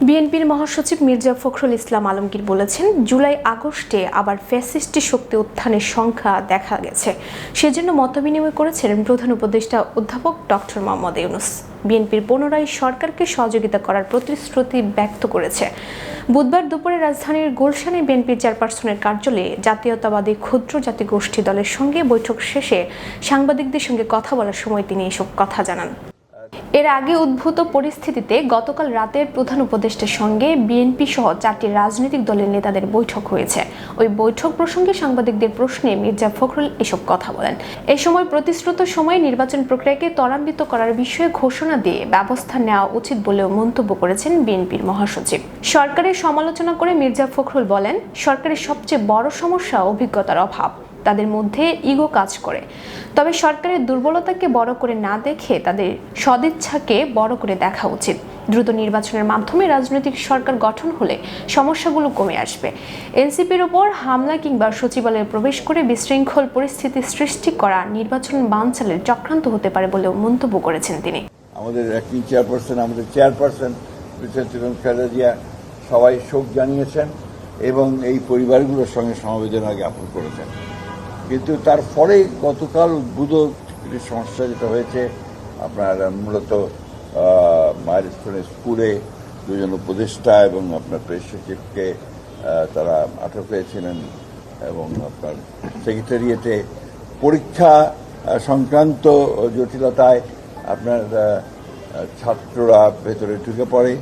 বিএনপির মহাসচিব মির্জা ফখরুল ইসলাম আলমগীর বলেছেন, জুলাই আগস্টে আবার ফ্যাসিস্টি শক্তি উত্থানের সংখ্যা দেখা গেছে। সেজন্য মতবিনিময় করেছেন প্রধান উপদেষ্টা অধ্যাপক ডক্টর মোহাম্মদ ইউনূস। বিএনপির পুনরায় সরকারকে সহযোগিতা করার প্রতিশ্রুতি ব্যক্ত করেছে। বুধবার দুপুরে রাজধানীর গুলশানে বিএনপির চেয়ারপারসনের কার্যালয়ে জাতীয়তাবাদী ক্ষুদ্র জাতিগোষ্ঠী দলের সঙ্গে বৈঠক শেষে সাংবাদিকদের সঙ্গে কথা বলার সময় তিনি এসব কথা জানান। এর আগে উদ্ভূত পরিস্থিতিতে গতকাল রাতে প্রধান উপদেষ্টার সঙ্গে বিএনপি সহ 4টি রাজনৈতিক দলের নেতাদের বৈঠক হয়েছে। ওই বৈঠক প্রসঙ্গে সাংবাদিকদের প্রশ্নে মির্জা ফখরুল এসব কথা বলেন। এই সময় প্রতিশ্রুত সময়ে নির্বাচন প্রক্রিয়াকে ত্বরান্বিত করার বিষয়ে ঘোষণা দিয়ে ব্যবস্থা নেওয়া উচিত বলেও মন্তব্য করেছেন বিএনপির মহাসচিব। সরকারের সমালোচনা করে মির্জা ফখরুল বলেন, সরকারের সবচেয়ে বড় সমস্যা অভিজ্ঞতার অভাব। তাদের মধ্যে ইগো কাজ করে। তবে সরকারের দুর্বলতাকে বড় করে না দেখে তাদের সদিচ্ছাকে বড় করে দেখা উচিত। দ্রুত নির্বাচনের মাধ্যমে রাজনৈতিক সরকার গঠন হলে সমস্যাগুলো কমে আসবে। এনসিপির ওপর হামলা কিংবা সচিবালয়ে প্রবেশ করে বিশৃঙ্খল পরিস্থিতি সৃষ্টি করা নির্বাচন বানচালের চক্রান্ত হতে পারে বলেও মন্তব্য করেছেন তিনি। আমাদের অ্যাক্টিং চেয়ারপারসন, আমাদের চেয়ারপারসন খালেদা জিয়া সবাই শোক জানিয়েছেন এবং এই পরিবারগুলোর সঙ্গে সমবেদনা জ্ঞাপন করেছেন। কিন্তু তার ফলে গতকাল উদ্ভূত সমস্যা যেটা হয়েছে, আপনার মূলত মাইলস্টোনের স্কুলে 2জন উপদেষ্টা এবং আপনার প্রেস সচিবকে তারা আটক হয়েছিলেন এবং আপনার সেক্রেটারিয়েটে পরীক্ষা সংক্রান্ত জটিলতায় আপনার ছাত্ররা ভেতরে ঢুকে পড়ে।